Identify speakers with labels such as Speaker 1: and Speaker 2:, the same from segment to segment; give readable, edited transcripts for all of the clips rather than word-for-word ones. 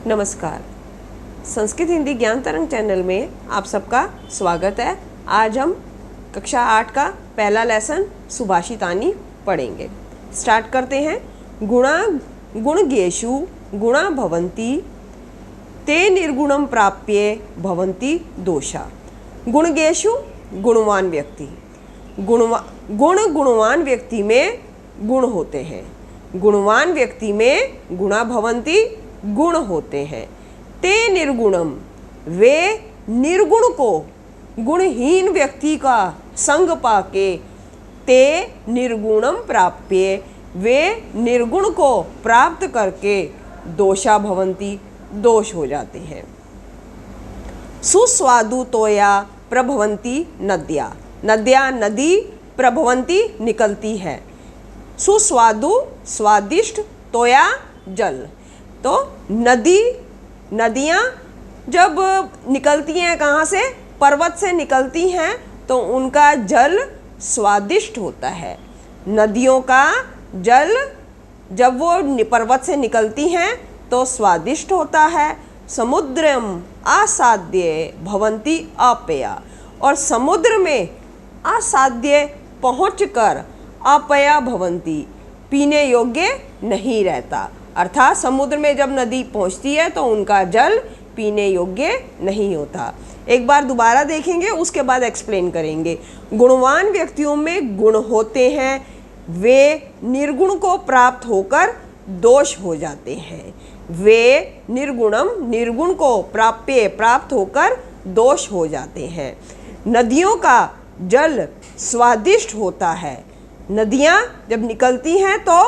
Speaker 1: नमस्कार। संस्कृत हिंदी ज्ञान तरंग चैनल में आप सबका स्वागत है। आज हम कक्षा 8 का पहला लेसन सुभाषितानि पढ़ेंगे। स्टार्ट करते हैं। गुणगेषु गुणा भवन्ति ते निर्गुणं प्राप्ये भवन्ति दोषा। गुणगेषु गुणवान व्यक्ति, गुणवान व्यक्ति में गुण होते हैं। गुणवान व्यक्ति में गुणा भवन्ति गुण होते हैं। ते निर्गुणम, वे निर्गुण को गुणहीन व्यक्ति का संग पाके ते निर्गुणम प्राप्ये, वे निर्गुण को प्राप्त करके दोषा भवन्ति, दोष हो जाते हैं। सुस्वादु तोया प्रभवन्ति नद्या, नद्या नदी प्रभवन्ति निकलती है। सुस्वादु स्वादिष्ट, तोया जल। तो नदियाँ जब निकलती हैं, कहाँ से? पर्वत से निकलती हैं, तो उनका जल स्वादिष्ट होता है। नदियों का जल जब वो पर्वत से निकलती हैं तो स्वादिष्ट होता है। समुद्रम आसाद्य भवन्ति अपेया, और समुद्र में आसाद्य पहुँचकर अपेया भवन्ति, पीने योग्य नहीं रहता। अर्थात समुद्र में जब नदी पहुंचती है तो उनका जल पीने योग्य नहीं होता। एक बार दोबारा देखेंगे, उसके बाद एक्सप्लेन करेंगे। गुणवान व्यक्तियों में गुण होते हैं, वे निर्गुण को प्राप्त होकर दोष हो जाते हैं। वे निर्गुणम, निर्गुण को प्राप्य, प्राप्त होकर दोष हो जाते हैं। नदियों का जल स्वादिष्ट होता है। नदियाँ जब निकलती हैं तो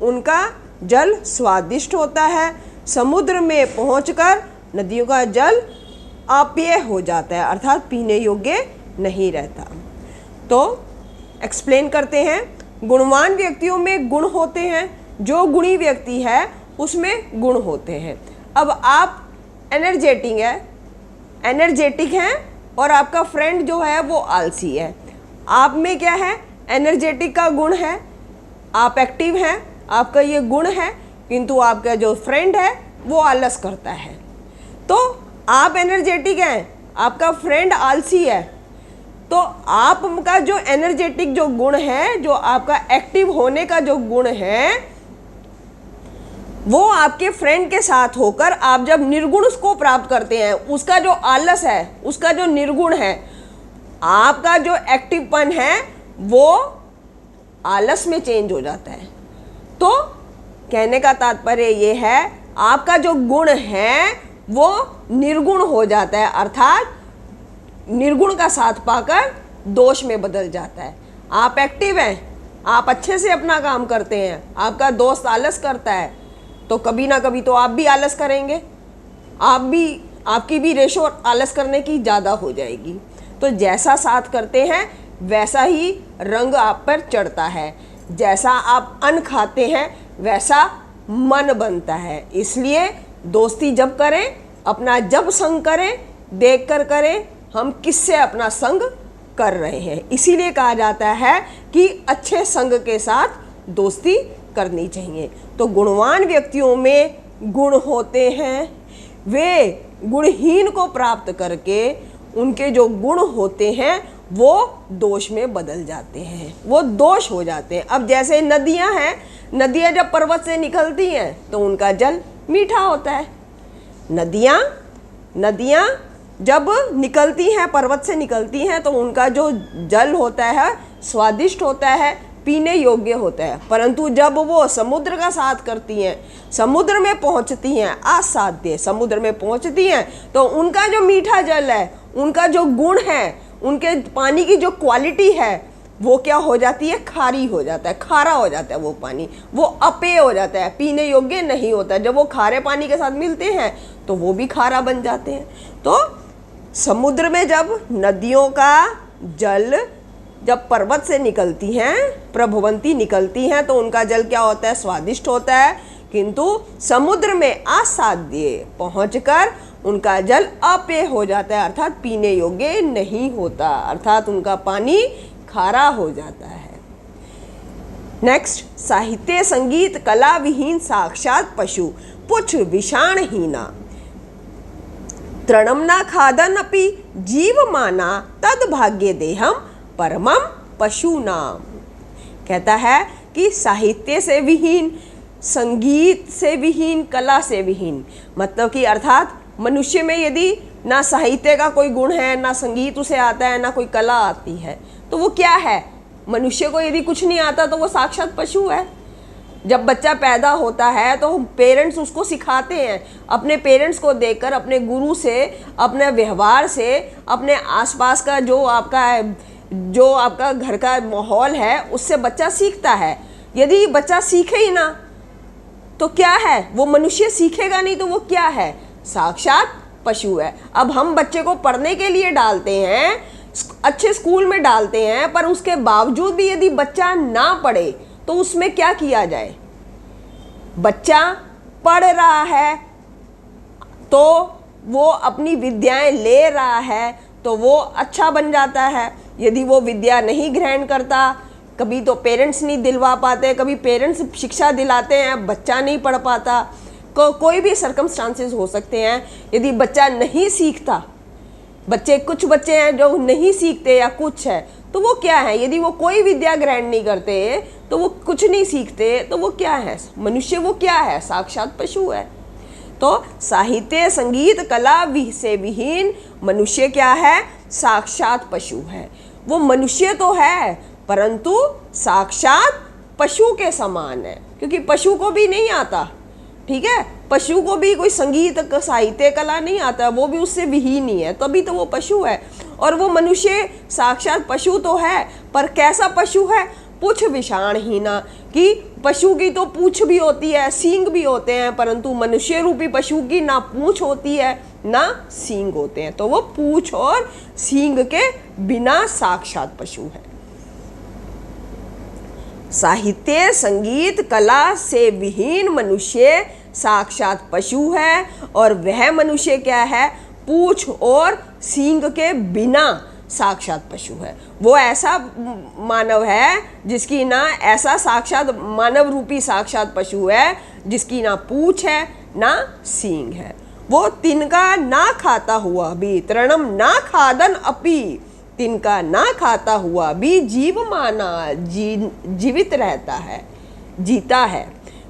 Speaker 1: उनका जल स्वादिष्ट होता है। समुद्र में पहुंचकर नदियों का जल अपेय हो जाता है, अर्थात पीने योग्य नहीं रहता। तो एक्सप्लेन करते हैं। गुणवान व्यक्तियों में गुण होते हैं, जो गुणी व्यक्ति है उसमें गुण होते हैं। अब आप एनर्जेटिक हैं और आपका फ्रेंड जो है वो आलसी है। आप में क्या है? एनर्जेटिक का गुण है, आप एक्टिव हैं, आपका ये गुण है, किंतु आपका जो फ्रेंड है वो आलस करता है। तो आप एनर्जेटिक हैं, आपका फ्रेंड आलसी है, तो आपका जो एनर्जेटिक जो गुण है, जो आपका एक्टिव होने का जो गुण है, वो आपके फ्रेंड के साथ होकर आप जब निर्गुण को प्राप्त करते हैं, उसका जो आलस है, उसका जो निर्गुण है, आपका जो एक्टिवपन है वो आलस में चेंज हो जाता है। तो कहने का तात्पर्य ये है, आपका जो गुण है वो निर्गुण हो जाता है, अर्थात निर्गुण का साथ पाकर दोष में बदल जाता है। आप एक्टिव हैं, आप अच्छे से अपना काम करते हैं, आपका दोस्त आलस करता है, तो कभी ना कभी तो आप भी आलस करेंगे, आपकी भी रेशो आलस करने की ज़्यादा हो जाएगी। तो जैसा साथ करते हैं वैसा ही रंग आप पर चढ़ता है। जैसा आप अन्न खाते हैं वैसा मन बनता है। इसलिए दोस्ती जब करें, अपना जब संग करें, देख कर करें हम किससे अपना संग कर रहे हैं। इसीलिए कहा जाता है कि अच्छे संग के साथ दोस्ती करनी चाहिए। तो गुणवान व्यक्तियों में गुण होते हैं, वे गुणहीन को प्राप्त करके उनके जो गुण होते हैं वो दोष में बदल जाते हैं, वो दोष हो जाते हैं। अब जैसे नदियां हैं, नदियां जब पर्वत से निकलती हैं तो उनका जल मीठा होता है। नदियां जब निकलती हैं, पर्वत से निकलती हैं, तो उनका जो जल होता है स्वादिष्ट होता है, पीने योग्य होता है। परंतु जब वो समुद्र का साथ करती हैं, समुद्र में पहुंचती हैं, आसाद्य समुद्र में पहुंचती हैं, तो उनका जो मीठा जल है, उनका जो गुण है, उनके पानी की जो क्वालिटी है वो क्या हो जाती है? खारी हो जाता है, खारा हो जाता है वो पानी, वो अपेय हो जाता है, पीने योग्य नहीं होता। जब वो खारे पानी के साथ मिलते हैं तो वो भी खारा बन जाते हैं। तो समुद्र में जब नदियों का जल जब पर्वत से निकलती हैं, प्रभवंती निकलती हैं, तो उनका जल क्या होता है? स्वादिष्ट होता है। किंतु समुद्र में आसाद्य पहुंचकर उनका जल अपेय हो जाता है, अर्थात पीने योग्य नहीं होता, अर्थात उनका पानी खारा हो जाता है। नेक्स्ट, साहित्य संगीत कला विहीन साक्षात पशु पुछ विषाणहीना। तृणम न खादन्नपि जीवमाना तद भाग्य देहम परमम पशूनाम। कहता है कि साहित्य से विहीन, संगीत से विहीन, कला से विहीन, मतलब कि अर्थात मनुष्य में यदि ना साहित्य का कोई गुण है, ना संगीत उसे आता है, ना कोई कला आती है, तो वो क्या है? मनुष्य को यदि कुछ नहीं आता तो वो साक्षात पशु है। जब बच्चा पैदा होता है तो पेरेंट्स उसको सिखाते हैं, अपने पेरेंट्स को देखकर, अपने गुरु से, अपने व्यवहार से, अपने आसपास का जो आपका घर का माहौल है उससे बच्चा सीखता है। यदि बच्चा सीखे ही ना तो क्या है? वो मनुष्य सीखेगा नहीं तो वो क्या है? साक्षात पशु है। अब हम बच्चे को पढ़ने के लिए डालते हैं, अच्छे स्कूल में डालते हैं, पर उसके बावजूद भी यदि बच्चा ना पढ़े तो उसमें क्या किया जाए? बच्चा पढ़ रहा है तो वो अपनी विद्याएं ले रहा है तो वो अच्छा बन जाता है। यदि वो विद्या नहीं ग्रहण करता, कभी तो पेरेंट्स नहीं दिलवा पाते, कभी पेरेंट्स शिक्षा दिलाते हैं, बच्चा नहीं पढ़ पाता, कोई भी सर्कमस्टांसेस हो सकते हैं। यदि बच्चा नहीं सीखता, कुछ बच्चे हैं जो नहीं सीखते या कुछ है, तो वो क्या है? यदि वो कोई विद्या ग्रहण नहीं करते तो वो कुछ नहीं सीखते, तो वो क्या है? मनुष्य वो क्या है? साक्षात पशु है। तो साहित्य, संगीत, कला से विहीन मनुष्य क्या है? साक्षात पशु है। वो मनुष्य तो है परंतु साक्षात पशु के समान है, क्योंकि पशु को भी नहीं आता, ठीक है, पशु को भी कोई संगीत, साहित्य, कला नहीं आता, वो भी उससे विहीन ही है, तभी तो वो पशु है। और वो मनुष्य साक्षात पशु तो है, पर कैसा पशु है? पूछ विषाणहीना, कि पशु की तो पूछ भी होती है, सींग भी होते हैं, परंतु मनुष्य रूपी पशु की ना पूछ होती है ना सींग होते हैं, तो वो पूछ और सींग के बिना साक्षात पशु है। साहित्य, संगीत, कला से विहीन मनुष्य साक्षात पशु है, और वह मनुष्य क्या है? पूछ और सींग के बिना साक्षात पशु है। वो ऐसा मानव है जिसकी ना, ऐसा साक्षात मानव रूपी साक्षात पशु है जिसकी ना पूछ है ना सींग है। वो तिनका ना खाता हुआ भी, तृणम ना खादन अपि, तिनका ना खाता हुआ भी जीव माना, जीवित रहता है, जीता है।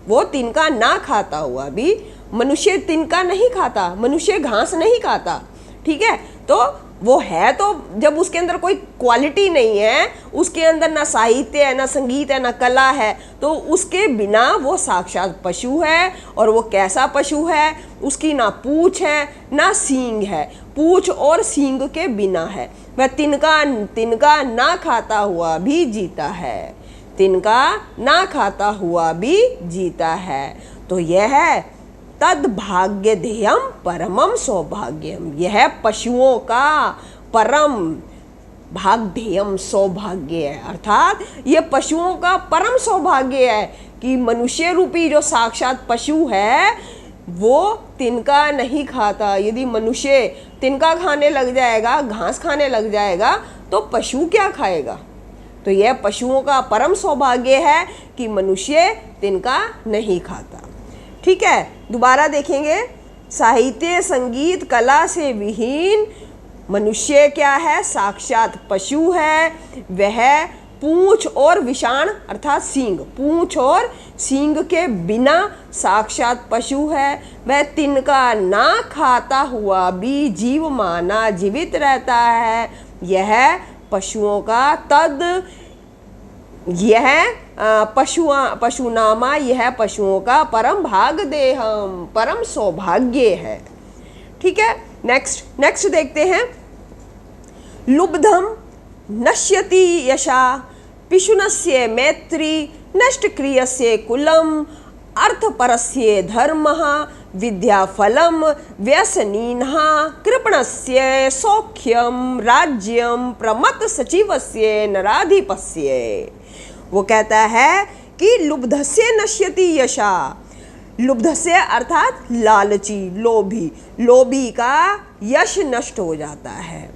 Speaker 1: वो तिनका ना खाता हुआ भी, मनुष्य तिनका नहीं खाता, मनुष्य घास नहीं खाता, ठीक है, तो वो है, तो जब उसके अंदर कोई क्वालिटी नहीं है, उसके अंदर ना साहित्य है, ना संगीत है, ना कला है, तो उसके बिना वो साक्षात पशु है। और वो कैसा पशु है? उसकी ना पूछ है ना सींग है, पूछ और सींग के बिना है। वह तिनका ना खाता हुआ भी जीता है, तिनका ना खाता हुआ भी जीता है। तो यह है तद भाग्य ध्येयम परमम सौभाग्यम, यह पशुओं का परम भाग्यम सौभाग्य है, अर्थात ये पशुओं का परम सौभाग्य है कि मनुष्य रूपी जो साक्षात पशु है वो तिनका नहीं खाता। यदि मनुष्य तिनका खाने लग जाएगा, घास खाने लग जाएगा, तो पशु क्या खाएगा? तो यह पशुओं का परम सौभाग्य है कि मनुष्य तिनका नहीं खाता। ठीक है, दोबारा देखेंगे। साहित्य, संगीत, कला से विहीन मनुष्य क्या है? साक्षात पशु है। वह पूंछ और विषाण अर्थात सींग, पूंछ और सींग के बिना साक्षात पशु है। वह तिनका ना खाता हुआ भी जीव माना, जीवित रहता है। यह पशुओं का तद, यह पशुनामा, यह पशुओं का परम भाग देहम, परम सौभाग्य है। ठीक है, नेक्स्ट देखते हैं। लुब्धम नश्यति यशा पिशुनस्य मैत्री नष्ट क्रियस्य कुलम अर्थपरस्य धर्मः विद्याफलम व्यसनीनः कृपणस्य सौख्यम राज्यम प्रमत सचिवस्य नराधिपस्य। वो कहता है कि लुब्धस्य नश्यति यशा, लुब्धस्य अर्थात लालची, लोभी का यश नष्ट हो जाता है।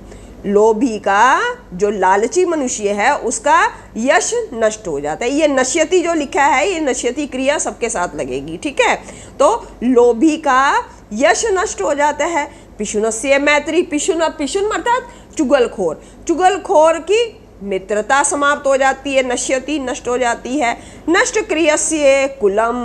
Speaker 1: लोभी का जो लालची मनुष्य है उसका यश नष्ट हो जाता है। ये नश्यति जो लिखा है, ये नश्यति क्रिया सबके साथ लगेगी। ठीक है, तो लोभी का यश नष्ट हो जाता है। पिशुनस्य मैत्री, पिशुन अर्थात चुगलखोर, चुगलखोर की मित्रता समाप्त हो जाती है, नश्यति नष्ट हो जाती है। नष्ट क्रियस्य कुलम,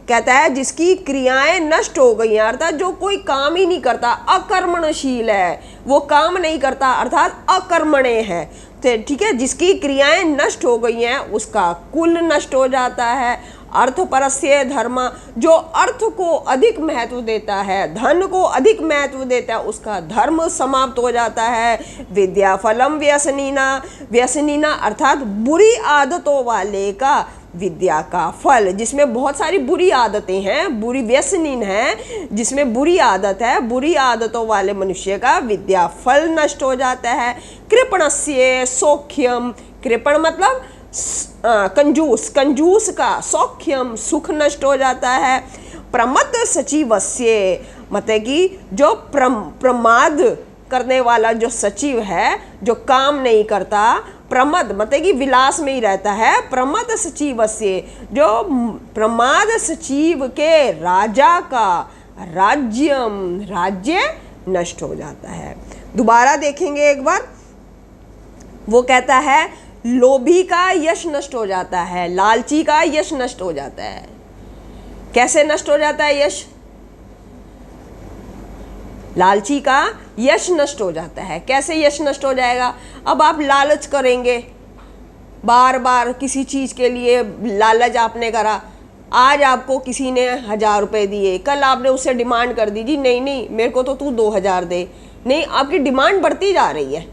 Speaker 1: कहता है जिसकी क्रियाएं नष्ट हो गई हैं, अर्थात जो कोई काम ही नहीं करता, अकर्मणशील है, वो काम नहीं करता अर्थात अकर्मण्य है, ठीक है, जिसकी क्रियाएं नष्ट हो गई हैं उसका कुल नष्ट हो जाता है। अर्थ परस्य धर्म, जो अर्थ को अधिक महत्व देता है, धन को अधिक महत्व देता है, उसका धर्म समाप्त हो जाता है। विद्या फलम व्यसनीना, व्यसनीना अर्थात बुरी आदतों वाले का विद्या का फल, जिसमें बहुत सारी बुरी आदतें हैं, बुरी व्यसनीन है, जिसमें बुरी आदत है, बुरी आदतों वाले मनुष्य का विद्या फल नष्ट हो जाता है। कृपणस्य सौख्यम, कृपण मतलब कंजूस, कंजूस का सौख्यम सुख नष्ट हो जाता है। प्रमद सचिवस्य, मतलब कि जो प्रमाद करने वाला जो सचिव है, जो काम नहीं करता, प्रमद मतलब कि विलास में ही रहता है। प्रमद सचिवस्य, जो प्रमाद सचिव के राजा का राज्यम, राज्य नष्ट हो जाता है। दोबारा देखेंगे एक बार, वो कहता है लोभी का यश नष्ट हो जाता है, लालची का यश नष्ट हो जाता है। कैसे नष्ट हो जाता है यश? लालची का यश नष्ट हो जाता है। कैसे यश नष्ट हो जाएगा? अब आप लालच करेंगे, बार बार किसी चीज के लिए लालच आपने करा, आज आपको किसी ने 1000 रुपये दिए, कल आपने उससे डिमांड कर दी, जी नहीं नहीं मेरे को तो तू 2000 दे, नहीं, आपकी डिमांड बढ़ती जा रही है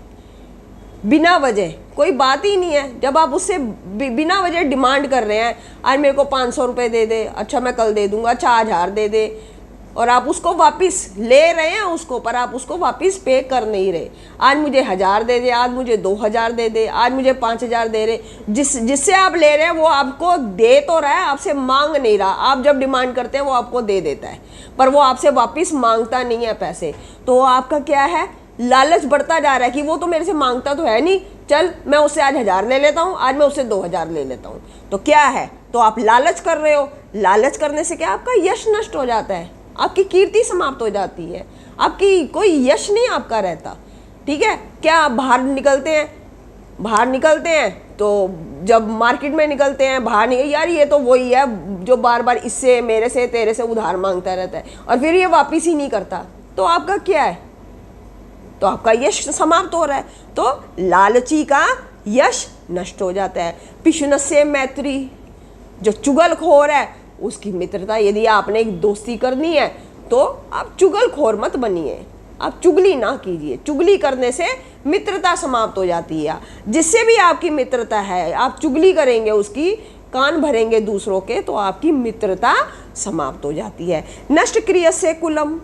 Speaker 1: बिना वजह, कोई बात ही नहीं है। जब आप उससे बिना वजह डिमांड कर रहे हैं, आज मेरे को 500 रुपये दे दे, अच्छा मैं कल दे दूंगा, अच्छा 1000 दे दे, और आप उसको वापस ले रहे हैं उसको, पर आप उसको वापस पे कर नहीं रहे। आज मुझे 1000 दे दे, आज मुझे 2000 दे दे, आज मुझे 5000 दे रहे, जिससे आप ले रहे हैं वो आपको दे तो रहा है, आपसे मांग नहीं रहा। आप जब डिमांड करते हैं वो आपको दे देता है, पर वो आपसे वापस मांगता नहीं है पैसे। तो आपका क्या है? लालच बढ़ता जा रहा है कि वो तो मेरे से मांगता तो है नहीं, चल मैं उससे आज 1000 ले लेता हूँ, आज मैं उससे 2000 ले लेता हूँ। तो क्या है? तो आप लालच कर रहे हो। लालच करने से क्या? आपका यश नष्ट हो जाता है, आपकी कीर्ति समाप्त हो जाती है, आपकी कोई यश नहीं आपका रहता। ठीक है? क्या आप बाहर निकलते हैं, बाहर निकलते हैं तो जब मार्केट में निकलते हैं, बाहर निकल, यार ये तो वही है जो बार बार इससे, मेरे से, तेरे से उधार मांगता रहता है और फिर ये वापिस ही नहीं करता, तो आपका क्या है? तो आपका यश समाप्त हो रहा है। तो लालची का यश नष्ट हो जाता है। पिशुनस्य मैत्री, जो चुगलखोर है उसकी मित्रता, यदि आपने एक दोस्ती करनी है तो आप चुगलखोर मत बनिए, आप चुगली ना कीजिए। चुगली करने से मित्रता समाप्त हो जाती है। जिससे भी आपकी मित्रता है, आप चुगली करेंगे, उसकी कान भरेंगे दूसरों के, तो आपकी मित्रता समाप्त हो जाती है। नष्ट क्रियस्य कुलम,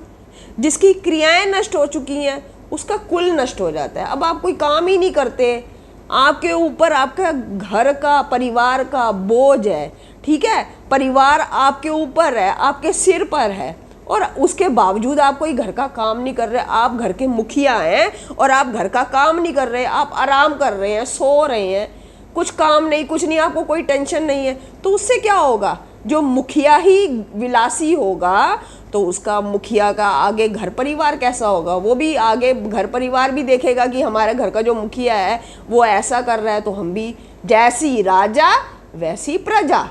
Speaker 1: जिसकी क्रियाएं नष्ट हो चुकी हैं उसका कुल नष्ट हो जाता है। अब आप कोई काम ही नहीं करते, आपके ऊपर आपका घर का, परिवार का बोझ है, ठीक है, परिवार आपके ऊपर है, आपके सिर पर है, और उसके बावजूद आप कोई घर का काम नहीं कर रहे। आप घर के मुखिया हैं और आप घर का काम नहीं कर रहे, आप आराम कर रहे हैं, सो रहे हैं, कुछ काम नहीं, कुछ नहीं, आपको कोई टेंशन नहीं है। तो उससे क्या होगा? जो मुखिया ही विलासी होगा तो उसका, मुखिया का आगे घर परिवार कैसा होगा? वो भी आगे घर परिवार भी देखेगा कि हमारे घर का जो मुखिया है वो ऐसा कर रहा है, तो हम भी, जैसी राजा वैसी प्रजा।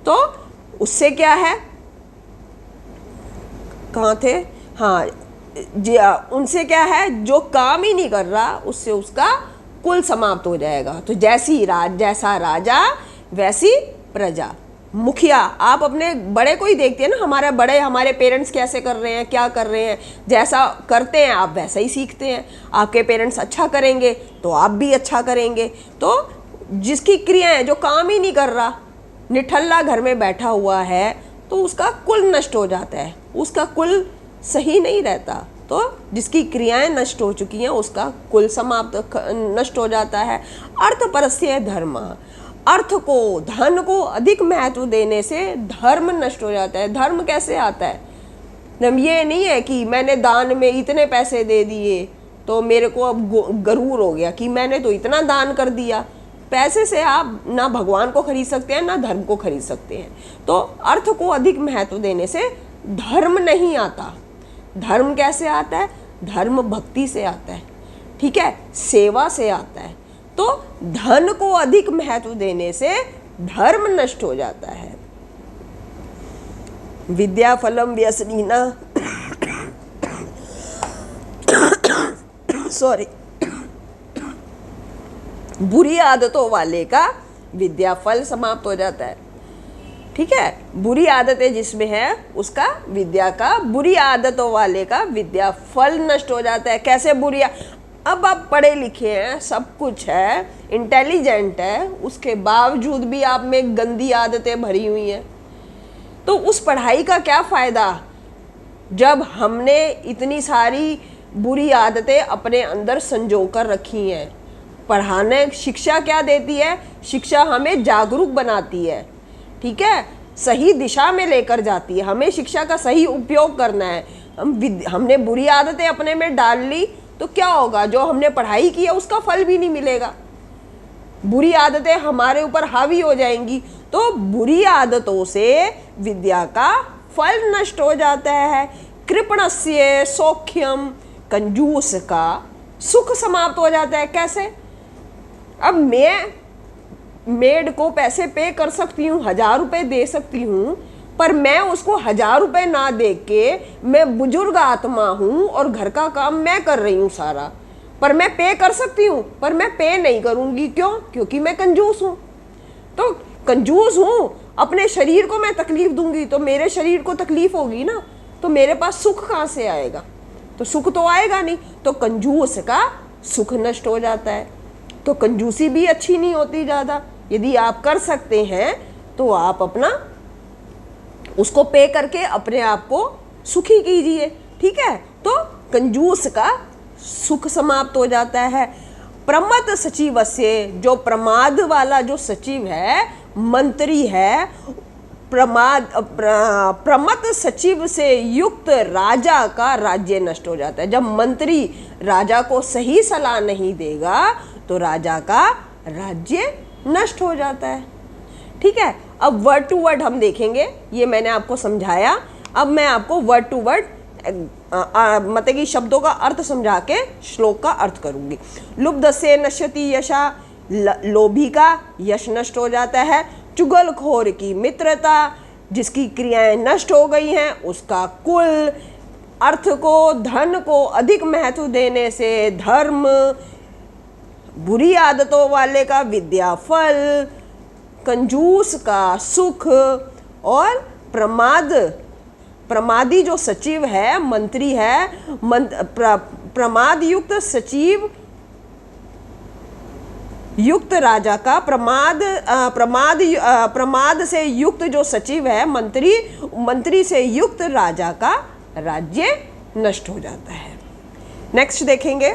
Speaker 1: तो उससे क्या है, कहाँ थे? हाँ, उनसे क्या है, जो काम ही नहीं कर रहा उससे उसका कुल समाप्त हो जाएगा। तो जैसा राजा वैसी प्रजा। मुखिया, आप अपने बड़े को ही देखते हैं ना, हमारे बड़े, हमारे पेरेंट्स कैसे कर रहे हैं, क्या कर रहे हैं, जैसा करते हैं आप वैसा ही सीखते हैं। आपके पेरेंट्स अच्छा करेंगे तो आप भी अच्छा करेंगे। तो जिसकी क्रियाएं, जो काम ही नहीं कर रहा, निठल्ला घर में बैठा हुआ है, तो उसका कुल नष्ट हो जाता है, उसका कुल सही नहीं रहता। तो जिसकी क्रियाएं नष्ट हो चुकी हैं उसका कुल समाप्त नष्ट हो जाता है। अर्थ परस्य धर्म, अर्थ को, धन को अधिक महत्व देने से धर्म नष्ट हो जाता है। धर्म कैसे आता है? ये नहीं है कि मैंने दान में इतने पैसे दे दिए तो मेरे को अब गरूर हो गया कि मैंने तो इतना दान कर दिया। पैसे से आप ना भगवान को खरीद सकते हैं ना धर्म को खरीद सकते हैं। तो अर्थ को अधिक महत्व देने से धर्म नहीं आता, धर्म कैसे आता है? धर्म भक्ति से आता है, ठीक है, सेवा से आता है। तो धन को अधिक महत्व देने से धर्म नष्ट हो जाता है। विद्या फलम व्यसनीना सॉरी, बुरी आदतों वाले का विद्या फल समाप्त हो जाता है, ठीक है। बुरी आदतें जिसमें है उसका विद्या का, बुरी आदतों वाले का विद्या फल नष्ट हो जाता है। कैसे बुरी? अब आप पढ़े लिखे हैं, सब कुछ है, इंटेलिजेंट है, उसके बावजूद भी आप में गंदी आदतें भरी हुई हैं, तो उस पढ़ाई का क्या फ़ायदा जब हमने इतनी सारी बुरी आदतें अपने अंदर संजो कर रखी हैं। पढ़ाने शिक्षा क्या देती है? शिक्षा हमें जागरूक बनाती है, ठीक है, सही दिशा में लेकर जाती है। हमें शिक्षा का सही उपयोग करना है। हमने बुरी आदतें अपने में डाल ली तो क्या होगा? जो हमने पढ़ाई की है उसका फल भी नहीं मिलेगा, बुरी आदतें हमारे ऊपर हावी हो जाएंगी। तो बुरी आदतों से विद्या का फल नष्ट हो जाता है। कृपणस्य सौख्यम, कंजूस का सुख समाप्त हो जाता है। कैसे? अब मैं मेड को पैसे पे कर सकती हूँ, 1000 रुपये दे सकती हूँ, पर मैं उसको 1000 रुपये ना दे के, मैं बुजुर्ग आत्मा हूँ और घर का काम मैं कर रही हूँ सारा, पर मैं पे कर सकती हूँ, पर मैं पे नहीं करूँगी। क्यों? क्योंकि मैं कंजूस हूँ। तो कंजूस हूँ, अपने शरीर को मैं तकलीफ दूंगी तो मेरे शरीर को तकलीफ होगी ना, तो मेरे पास सुख कहाँ से आएगा? तो सुख तो आएगा नहीं। तो कंजूस का सुख नष्ट हो जाता है। तो कंजूसी भी अच्छी नहीं होती ज़्यादा। यदि आप कर सकते हैं तो आप अपना उसको पे करके अपने आप को सुखी कीजिए, ठीक है। तो कंजूस का सुख समाप्त हो जाता है। प्रमद सचिव से, जो प्रमाद वाला जो सचिव है, मंत्री है, प्रमद सचिव से युक्त राजा का राज्य नष्ट हो जाता है। जब मंत्री राजा को सही सलाह नहीं देगा तो राजा का राज्य नष्ट हो जाता है, ठीक है। अब वर्ड टू वर्ड हम देखेंगे, ये मैंने आपको समझाया। अब मैं आपको वर्ड टू वर्ड मतलब कि शब्दों का अर्थ समझा के श्लोक का अर्थ करूंगी। लुब्धस्य नश्यति यशा, लोभी का यश नष्ट हो जाता है। चुगलखोर की मित्रता, जिसकी क्रियाएं नष्ट हो गई हैं उसका कुल। अर्थ को, धन को अधिक महत्व देने से धर्म। बुरी आदतों वाले का विद्या फल, कंजूस का सुख, और प्रमादी जो सचिव है, मंत्री है, प्रमाद युक्त सचिव युक्त राजा का, प्रमाद से युक्त जो सचिव है, मंत्री से युक्त राजा का राज्य नष्ट हो जाता है। नेक्स्ट देखेंगे,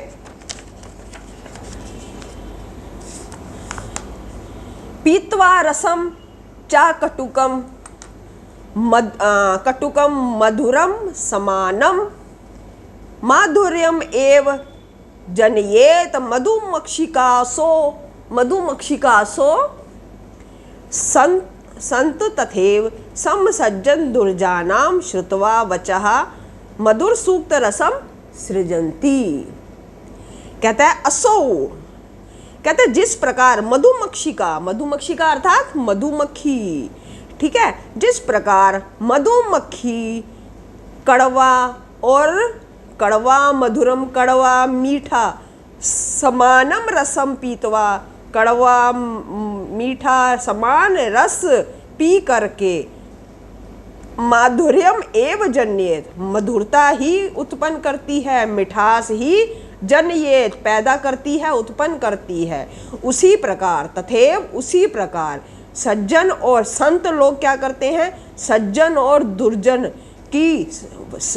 Speaker 1: पीत्वा रसम चा कटुकम कटुकम मधुरम समानम माधुर्यम एव जनयेत मधुमक्षिकासो संत तथैव समसज्जन दुर्जानाम श्रुत्वा वचः मधुर सूक्त रसम सृजन्ति। कहता है असो, कहते हैं जिस प्रकार मधुमक्षिका अर्थात मधुमक्खी, ठीक है, जिस प्रकार मधुमक्खी कड़वा मधुरम, कड़वा मीठा, समानम रसम पीतवा, कड़वा मीठा समान रस पी करके, माधुर्यम एव जन्येत, मधुरता ही उत्पन्न करती है, मिठास ही जन्येत पैदा करती है, उत्पन्न करती है। उसी प्रकार तथैव, उसी प्रकार सज्जन और संत लोग क्या करते हैं? सज्जन और दुर्जन की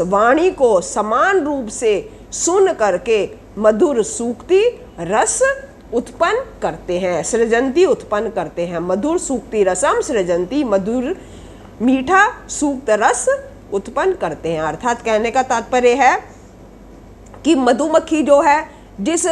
Speaker 1: वाणी को समान रूप से सुन करके मधुर सूक्ति रस उत्पन्न करते हैं, सृजंती उत्पन्न करते हैं। मधुर सूक्ति रसम सृजंती, मधुर मीठा सूक्त रस उत्पन्न करते हैं। अर्थात कहने का तात्पर्य है कि मधुमक्खी जो है, जिस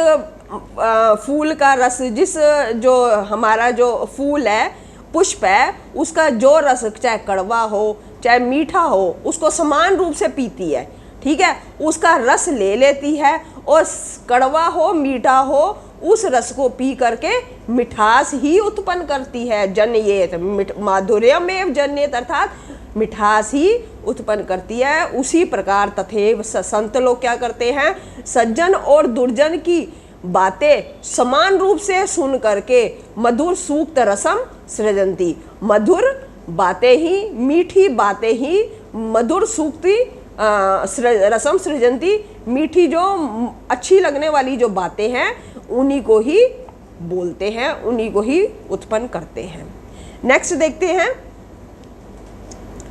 Speaker 1: फूल का रस, जिस जो हमारा जो फूल है, पुष्प है, उसका जो रस चाहे कड़वा हो चाहे मीठा हो, उसको समान रूप से पीती है। ठीक है, उसका रस ले लेती है और कड़वा हो मीठा हो उस रस को पी करके मिठास ही उत्पन्न करती है। जन्येत, माधुर्यमेव जन्येत, अर्थात मिठास ही उत्पन्न करती है। उसी प्रकार तथैव संत लोग क्या करते हैं, सज्जन और दुर्जन की बातें समान रूप से सुन करके मधुर सूक्त रसम सृजंती, मधुर बातें ही, मीठी बातें ही मधुर सूक्ति रसम सृजंती, मीठी जो अच्छी लगने वाली जो बातें हैं उन्हीं को ही बोलते हैं, उन्हीं को ही उत्पन्न करते हैं। नेक्स्ट देखते हैं,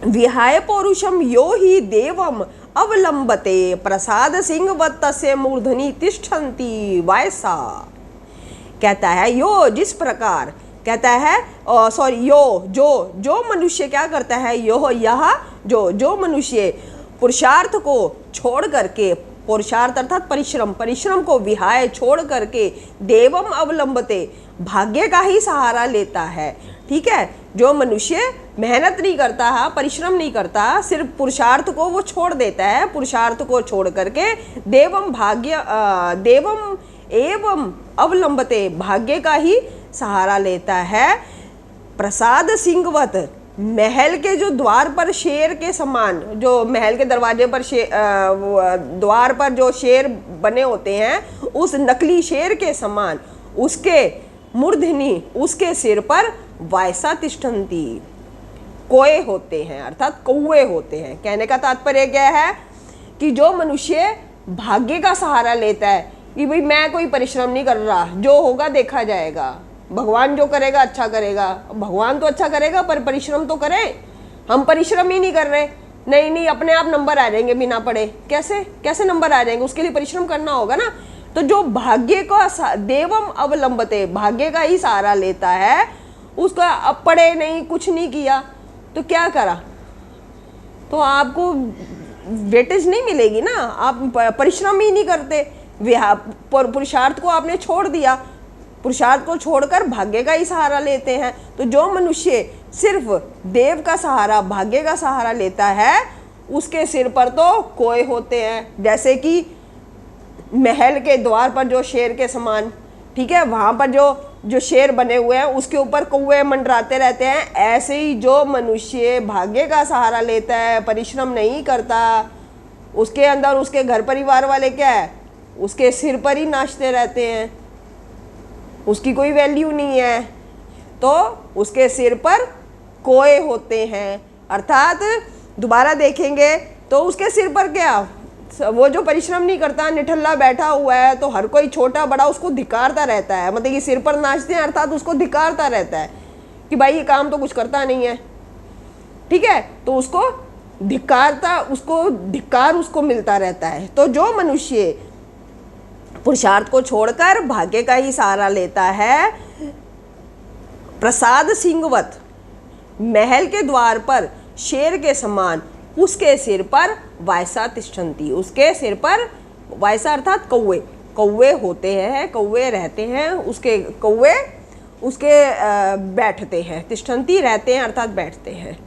Speaker 1: विहाय पौरुषम यो ही देवम अवलंबते प्रसाद सिंहवत तस्य मूर्धनि तिष्ठन्ति वायसा। कहता है यो जिस प्रकार, कहता है सॉरी यो जो मनुष्य क्या करता है, यह जो मनुष्य पुरुषार्थ को छोड़ करके, पुरुषार्थ अर्थात परिश्रम को विहाय छोड़ करके देवम अवलंबते भाग्य का ही सहारा लेता है। ठीक है, जो मनुष्य मेहनत नहीं करता है, परिश्रम नहीं करता, सिर्फ पुरुषार्थ को वो छोड़ देता है, पुरुषार्थ को छोड़ करके देवम एवं अवलंबते भाग्य का ही सहारा लेता है। प्रसाद सिंहवत, महल के जो द्वार पर शेर के समान, जो महल के दरवाजे पर द्वार पर जो शेर बने होते हैं, उस नकली शेर के समान उसके मूर्धनि, उसके सिर पर वायसा तिष्ठन्ति, कोए होते हैं, अर्थात कौवे होते हैं। कहने का तात्पर्य क्या है कि जो मनुष्य भाग्य का सहारा लेता है कि भाई मैं कोई परिश्रम नहीं कर रहा, जो होगा देखा जाएगा, भगवान जो करेगा अच्छा करेगा, भगवान तो अच्छा करेगा पर परिश्रम तो करें, हम परिश्रम ही नहीं कर रहे, नहीं अपने आप नंबर आ जाएंगे बिना पढ़े, कैसे नंबर आ जाएंगे, उसके लिए परिश्रम करना होगा ना। तो जो भाग्य का देवम अवलंबते, भाग्य का ही सहारा लेता है, उसका अब पढ़े नहीं, कुछ नहीं किया तो क्या करा, तो आपको वेटेज नहीं मिलेगी ना, आप परिश्रम ही नहीं करते, पुरुषार्थ को आपने छोड़ दिया, पुरुषार्थ को छोड़कर भाग्य का ही सहारा लेते हैं। तो जो मनुष्य सिर्फ देव का सहारा, भाग्य का सहारा लेता है, उसके सिर पर तो कोए होते हैं, जैसे कि महल के द्वार पर जो शेर के समान, ठीक है, वहाँ पर जो शेर बने हुए हैं उसके ऊपर कौवे मंडराते रहते हैं। ऐसे ही जो मनुष्य भाग्य का सहारा लेता है, परिश्रम नहीं करता, उसके अंदर उसके घर परिवार वाले क्या है, उसके सिर पर ही नाचते रहते हैं, उसकी कोई वैल्यू नहीं है, तो उसके सिर पर कोए होते हैं। अर्थात दोबारा देखेंगे तो उसके सिर पर क्या, वो जो परिश्रम नहीं करता, निठल्ला बैठा हुआ है, तो हर कोई छोटा बड़ा उसको धिक्कारता रहता है, मतलब कि सिर पर नाचते हैं, अर्थात उसको धिक्कारता रहता है कि भाई ये काम तो कुछ करता नहीं है, ठीक है, तो उसको धिक्कार उसको मिलता रहता है। तो जो मनुष्य पुरुषार्थ को छोड़कर भाग्य का ही सहारा लेता है, प्रसाद सिंहवत, महल के द्वार पर शेर के समान उसके सिर पर वायसा तिष्ठन्ति, उसके सिर पर वायसा अर्थात कौवे होते हैं, कौवे रहते हैं, उसके कौवे उसके बैठते हैं, तिष्ठन्ति रहते हैं अर्थात बैठते हैं।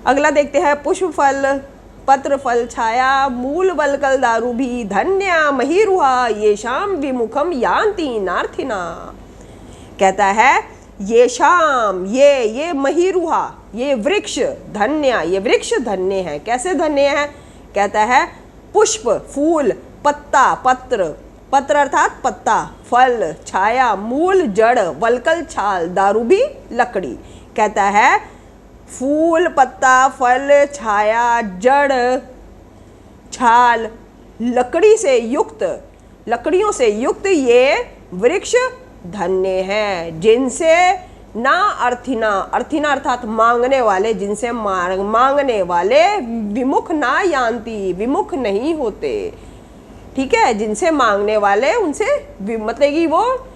Speaker 1: अगला देखते हैं, पुष्प फल पत्र फल छाया मूल वलकल दारू भी धन्या महिरुहा ये शाम विमुखम यान्ति नार्थिना। कहता है ये शाम, ये महिरुहा, ये वृक्ष धन्या, ये वृक्ष धन्य है। कैसे धन्य है, कहता है पुष्प फूल, पत्ता पत्र, पत्र अर्थात पत्ता, फल छाया मूल जड़, वलकल छाल, दारू भी लकड़ी। कहता है फूल पत्ता फल छाया जड़ छाल लकड़ी से युक्त, लकड़ियों से युक्त ये वृक्ष धन्य है, जिनसे ना अर्थिना, अर्थिना अर्थात मांगने वाले, जिनसे मांगने वाले विमुख ना यान्ति, विमुख नहीं होते। ठीक है, जिनसे मांगने वाले उनसे मतलब कि वो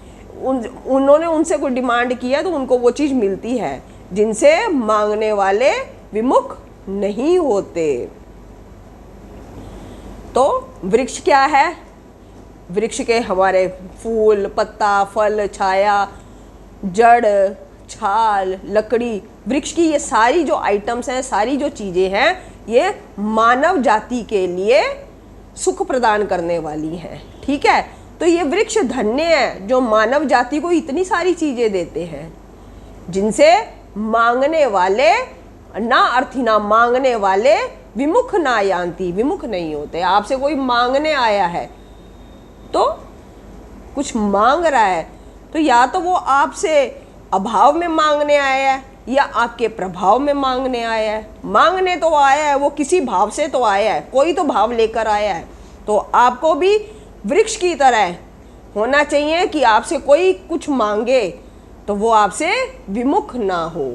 Speaker 1: उन्होंने उनसे कोई डिमांड किया तो उनको वो चीज़ मिलती है, जिनसे मांगने वाले विमुख नहीं होते। तो वृक्ष क्या है, वृक्ष के हमारे फूल पत्ता फल छाया जड़ छाल लकड़ी, वृक्ष की ये सारी जो आइटम्स हैं, सारी जो चीज़ें हैं, ये मानव जाति के लिए सुख प्रदान करने वाली हैं। ठीक है, तो ये वृक्ष धन्य है जो मानव जाति को इतनी सारी चीजें देते हैं जिनसे मांगने वाले ना अर्थी ना मांगने वाले विमुख ना यान्ति, विमुख नहीं होते। आपसे कोई मांगने आया है तो कुछ मांग रहा है, तो या तो वो आपसे अभाव में मांगने आया है या आपके प्रभाव में मांगने आया है। मांगने तो आया है, वो किसी भाव से तो आया है, कोई तो भाव लेकर आया है। तो आपको भी वृक्ष की तरह होना चाहिए कि आपसे कोई कुछ मांगे तो वो आपसे विमुख ना हो।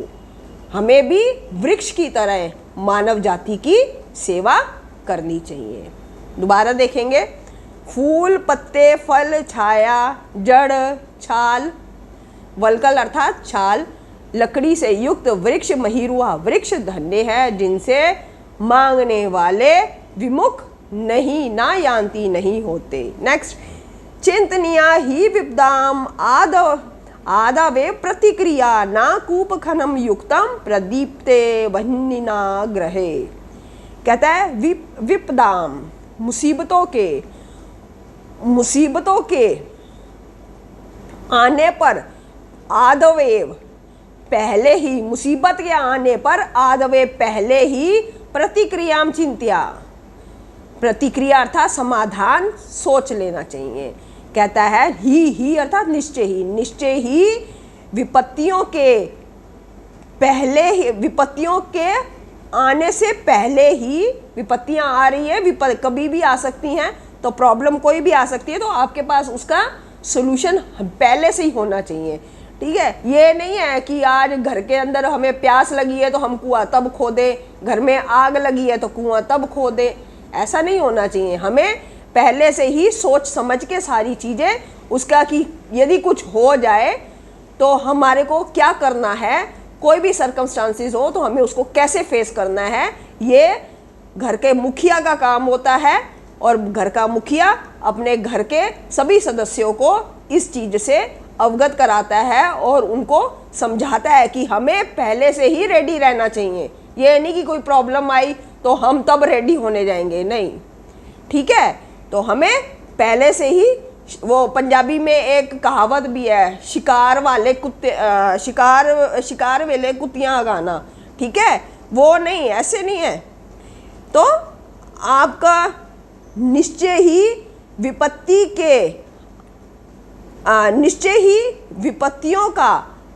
Speaker 1: हमें भी वृक्ष की तरह मानव जाति की सेवा करनी चाहिए। दोबारा देखेंगे, फूल, पत्ते, फल, छाया, जड़, छाल, वल्कल अर्थात छाल, लकड़ी से युक्त वृक्ष महिरुआ, वृक्ष धन्य है जिनसे मांगने वाले विमुख नहीं ना यान्ति नहीं होते। नेक्स्ट, चिंतनीया ही विपदाम आदवे प्रतिक्रिया ना कूप खनम युक्तम प्रदीप्ते वह्निना ग्रहे। कहता है विपदाम, मुसीबतों के आने पर, आदवेव पहले ही, मुसीबत के आने पर आदवे पहले ही, प्रतिक्रियाम चिंत्या, प्रतिक्रिया अर्थात समाधान सोच लेना चाहिए। कहता है ही अर्थात निश्चय ही, निश्चय ही विपत्तियों के आने से पहले ही, विपत्तियां आ रही है, कभी भी आ सकती हैं, तो प्रॉब्लम कोई भी आ सकती है, तो आपके पास उसका सोल्यूशन पहले से ही होना चाहिए। ठीक है, ये नहीं है कि आज घर के अंदर हमें प्यास लगी है तो हम कुआं तब खोदे, घर में आग लगी है तो कुआं तब खोदे, ऐसा नहीं होना चाहिए। हमें पहले से ही सोच समझ के सारी चीज़ें उसका कि यदि कुछ हो जाए तो हमारे को क्या करना है, कोई भी सर्कमस्टांसिस हो तो हमें उसको कैसे फेस करना है, ये घर के मुखिया का काम होता है। और घर का मुखिया अपने घर के सभी सदस्यों को इस चीज़ से अवगत कराता है और उनको समझाता है कि हमें पहले से ही रेडी रहना चाहिए। ये नहीं कि कोई प्रॉब्लम आई तो हम तब रेडी होने जाएंगे, नहीं। ठीक है, तो हमें पहले से ही, वो पंजाबी में एक कहावत भी है, शिकार वाले कुत्तियां गाना। ठीक है, वो नहीं, ऐसे नहीं है। तो आपका निश्चय ही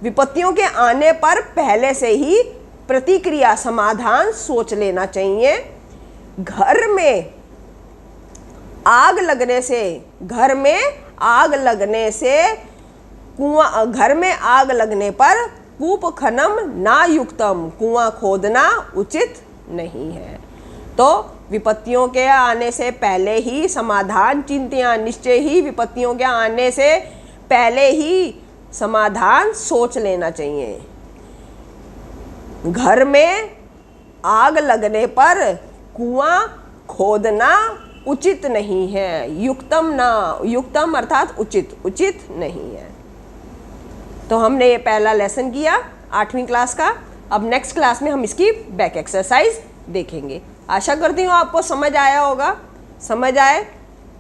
Speaker 1: विपत्तियों के आने पर पहले से ही प्रतिक्रिया समाधान सोच लेना चाहिए। घर में आग लगने पर कूप खनन ना युक्तम, कुआं खोदना उचित नहीं है। तो विपत्तियों के आने से पहले ही समाधान चिंतियां, निश्चय ही विपत्तियों के आने से पहले ही समाधान सोच लेना चाहिए। घर में आग लगने पर कुआं खोदना उचित नहीं है। युक्तम अर्थात उचित नहीं है। तो हमने ये पहला लेसन किया 8वीं क्लास का। अब नेक्स्ट क्लास में हम इसकी बैक एक्सरसाइज देखेंगे। आशा करती हूँ आपको समझ आया होगा। समझ आए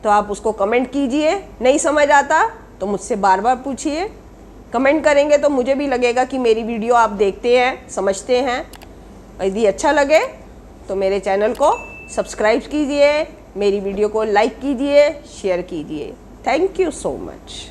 Speaker 1: तो आप उसको कमेंट कीजिए, नहीं समझ आता तो मुझसे बार बार पूछिए। कमेंट करेंगे तो मुझे भी लगेगा कि मेरी वीडियो आप देखते हैं, समझते हैं। यदि अच्छा लगे तो मेरे चैनल को सब्सक्राइब कीजिए, मेरी वीडियो को लाइक कीजिए, शेयर कीजिए। Thank you so much.